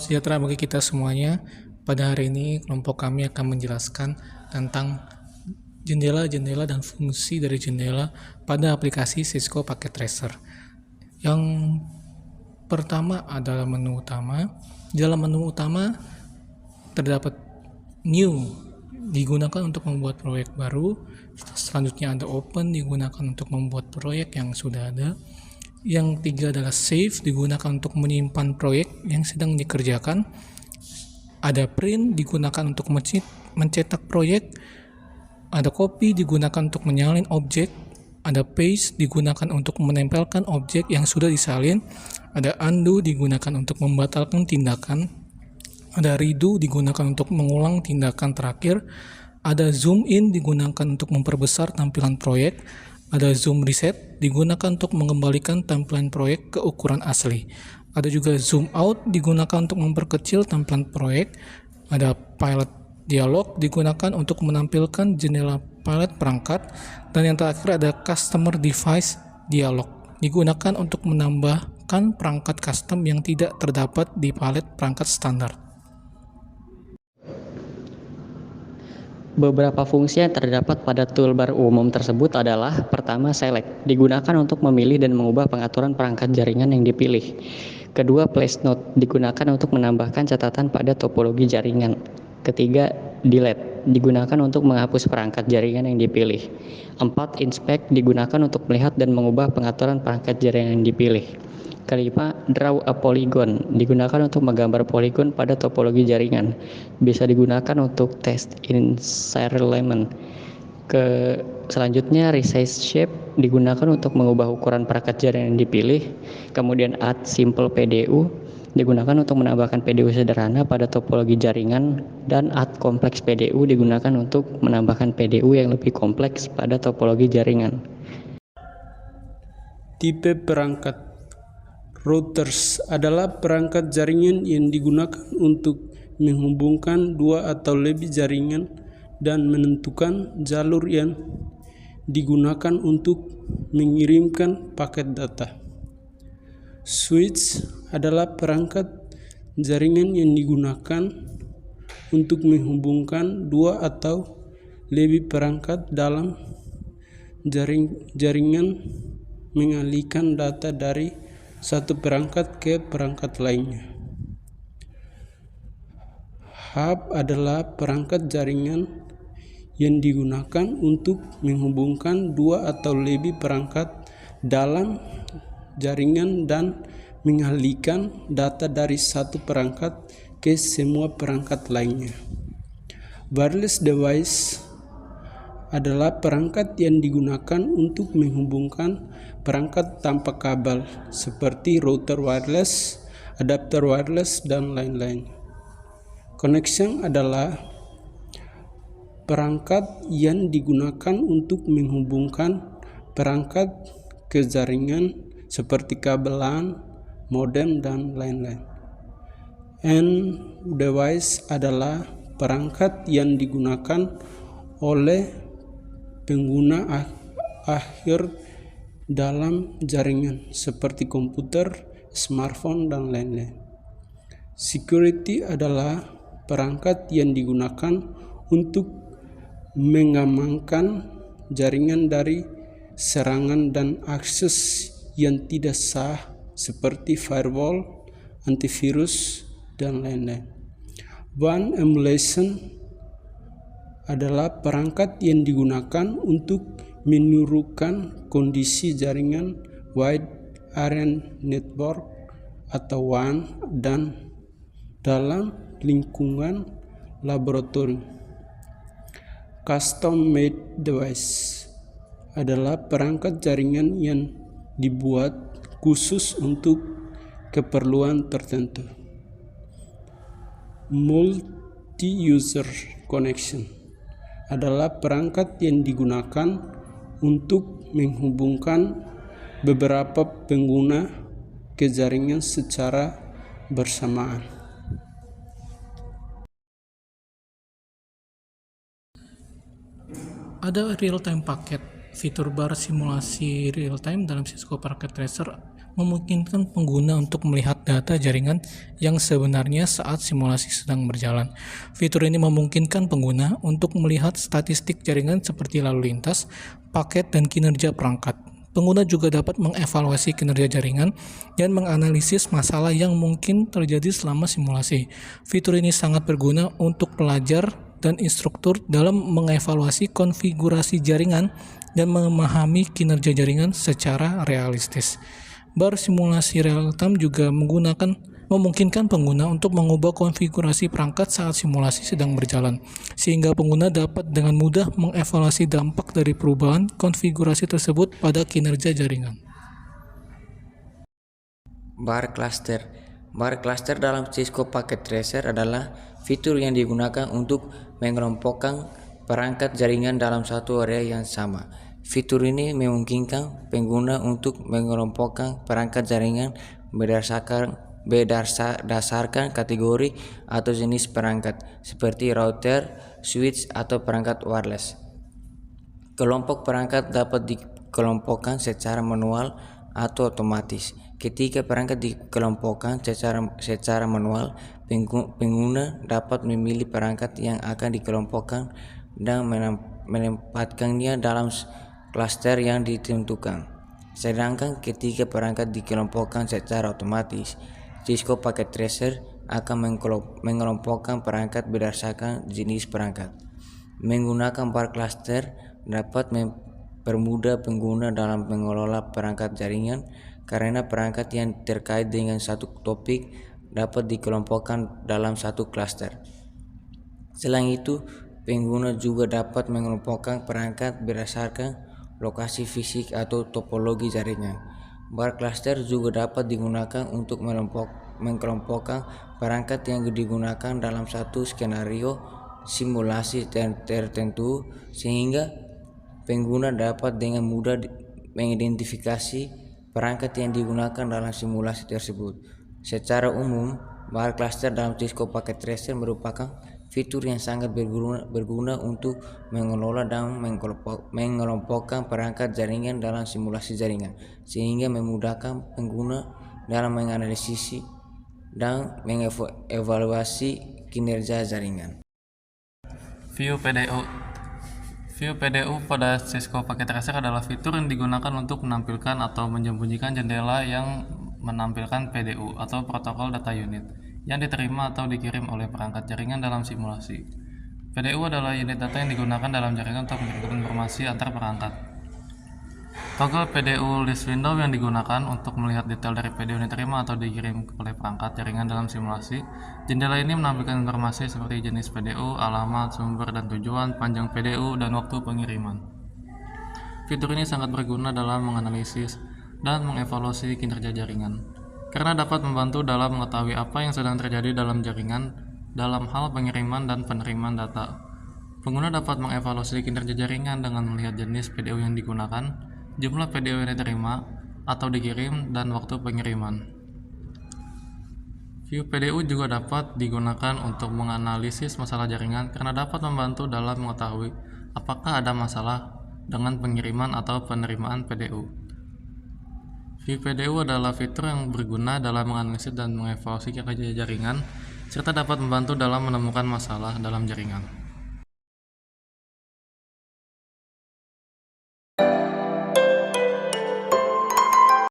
sejahtera bagi kita semuanya. Pada hari ini, kelompok kami akan menjelaskan tentang jendela-jendela dan fungsi dari jendela pada aplikasi Cisco Packet Tracer. Yang pertama adalah menu utama. Di dalam menu utama terdapat New, digunakan untuk membuat proyek baru. Selanjutnya ada Open, digunakan untuk membuat proyek yang sudah ada. Yang tiga adalah Save, digunakan untuk menyimpan proyek yang sedang dikerjakan. Ada Print, digunakan untuk mencetak proyek. Ada Copy, digunakan untuk menyalin objek. Ada Paste, digunakan untuk menempelkan objek yang sudah disalin. Ada Undo, digunakan untuk membatalkan tindakan. Ada Redo, digunakan untuk mengulang tindakan terakhir. Ada Zoom In, digunakan untuk memperbesar tampilan proyek. Ada Zoom Reset, digunakan untuk mengembalikan tampilan proyek ke ukuran asli. Ada juga Zoom Out, digunakan untuk memperkecil tampilan proyek. Ada Pilot Dialog, digunakan untuk menampilkan jendela pilot perangkat. Dan yang terakhir ada Customer Device Dialog, digunakan untuk menambahkan perangkat custom yang tidak terdapat di palet perangkat standar. Beberapa fungsi yang terdapat pada toolbar umum tersebut adalah: pertama, Select, digunakan untuk memilih dan mengubah pengaturan perangkat jaringan yang dipilih. Kedua, Place Note, digunakan untuk menambahkan catatan pada topologi jaringan. Ketiga, Delete, digunakan untuk menghapus perangkat jaringan yang dipilih. 4, Inspect, digunakan untuk melihat dan mengubah pengaturan perangkat jaringan yang dipilih. Kelima, Draw a Polygon, digunakan untuk menggambar poligon pada topologi jaringan. Bisa digunakan untuk test in serial element. Selanjutnya, Resize Shape, digunakan untuk mengubah ukuran perangkat jaringan yang dipilih. Kemudian Add Simple PDU, digunakan untuk menambahkan PDU sederhana pada topologi jaringan. Dan Add Complex PDU, digunakan untuk menambahkan PDU yang lebih kompleks pada topologi jaringan. Tipe perangkat. Routers adalah perangkat jaringan yang digunakan untuk menghubungkan dua atau lebih jaringan dan menentukan jalur yang digunakan untuk mengirimkan paket data. Switch adalah perangkat jaringan yang digunakan untuk menghubungkan dua atau lebih perangkat dalam jaringan, mengalihkan data dari satu perangkat ke perangkat lainnya. Hub adalah perangkat jaringan yang digunakan untuk menghubungkan dua atau lebih perangkat dalam jaringan dan mengalihkan data dari satu perangkat ke semua perangkat lainnya. Wireless device adalah perangkat yang digunakan untuk menghubungkan perangkat tanpa kabel seperti router wireless, adapter wireless, dan lain-lain. Connection adalah perangkat yang digunakan untuk menghubungkan perangkat ke jaringan seperti kabel LAN, modem, dan lain-lain. End device adalah perangkat yang digunakan oleh pengguna akhir dalam jaringan seperti komputer, smartphone, dan lain-lain. Security adalah perangkat yang digunakan untuk mengamankan jaringan dari serangan dan akses yang tidak sah seperti firewall, antivirus, dan lain-lain. WAN emulation adalah perangkat yang digunakan untuk menirukan kondisi jaringan Wide Area Network atau WAN dan dalam lingkungan laboratorium. Custom Made Device adalah perangkat jaringan yang dibuat khusus untuk keperluan tertentu. Multi-User Connection adalah perangkat yang digunakan untuk menghubungkan beberapa pengguna ke jaringan secara bersamaan. Ada real-time packet, fitur bar simulasi real-time dalam Cisco Packet Tracer memungkinkan pengguna untuk melihat data jaringan yang sebenarnya saat simulasi sedang berjalan. Fitur ini memungkinkan pengguna untuk melihat statistik jaringan seperti lalu lintas, paket, dan kinerja perangkat. Pengguna juga dapat mengevaluasi kinerja jaringan dan menganalisis masalah yang mungkin terjadi selama simulasi. Fitur ini sangat berguna untuk pelajar dan instruktur dalam mengevaluasi konfigurasi jaringan dan memahami kinerja jaringan secara realistis. Bar simulasi real time juga memungkinkan pengguna untuk mengubah konfigurasi perangkat saat simulasi sedang berjalan, sehingga pengguna dapat dengan mudah mengevaluasi dampak dari perubahan konfigurasi tersebut pada kinerja jaringan. Bar cluster. Bar cluster dalam Cisco Packet Tracer adalah fitur yang digunakan untuk mengelompokkan perangkat jaringan dalam satu area yang sama. Fitur ini memungkinkan pengguna untuk mengelompokkan perangkat jaringan berdasarkan kategori atau jenis perangkat seperti router, switch, atau perangkat wireless. Kelompok perangkat dapat dikelompokkan secara manual atau otomatis. Ketika perangkat dikelompokkan secara manual, pengguna dapat memilih perangkat yang akan dikelompokkan dan menempatkannya dalam klaster yang ditentukan. Sedangkan ketika perangkat dikelompokkan secara otomatis, Cisco Packet Tracer akan mengelompokkan perangkat berdasarkan jenis perangkat. Menggunakan bar cluster dapat mempermudah pengguna dalam mengelola perangkat jaringan karena perangkat yang terkait dengan satu topik dapat dikelompokkan dalam satu klaster. Selain itu, pengguna juga dapat mengelompokkan perangkat berdasarkan lokasi fisik atau topologi jaringan. Bar cluster juga dapat digunakan untuk mengelompokkan perangkat yang digunakan dalam satu skenario simulasi tertentu, sehingga pengguna dapat dengan mudah mengidentifikasi perangkat yang digunakan dalam simulasi tersebut. Secara umum, bar cluster dalam Cisco Packet Tracer merupakan fitur yang sangat berguna untuk mengelola dan mengelompokkan perangkat jaringan dalam simulasi jaringan, sehingga memudahkan pengguna dalam menganalisis dan mengevaluasi kinerja jaringan. View PDU. View PDU pada Cisco Packet Tracer adalah fitur yang digunakan untuk menampilkan atau menyembunyikan jendela yang menampilkan PDU atau Protocol Data Unit yang diterima atau dikirim oleh perangkat jaringan dalam simulasi. PDU adalah unit data yang digunakan dalam jaringan untuk mengirimkan informasi antar perangkat. Toggle PDU list window yang digunakan untuk melihat detail dari PDU yang diterima atau dikirim oleh perangkat jaringan dalam simulasi. Jendela ini menampilkan informasi seperti jenis PDU, alamat, sumber dan tujuan, panjang PDU, dan waktu pengiriman. Fitur ini sangat berguna dalam menganalisis dan mengevaluasi kinerja jaringan, karena dapat membantu dalam mengetahui apa yang sedang terjadi dalam jaringan dalam hal pengiriman dan penerimaan data. Pengguna dapat mengevaluasi kinerja jaringan dengan melihat jenis PDU yang digunakan, jumlah PDU yang diterima atau dikirim, dan waktu pengiriman. View PDU juga dapat digunakan untuk menganalisis masalah jaringan karena dapat membantu dalam mengetahui apakah ada masalah dengan pengiriman atau penerimaan PDU. View PDU adalah fitur yang berguna dalam menganalisis dan mengevaluasi kinerja jaringan, serta dapat membantu dalam menemukan masalah dalam jaringan.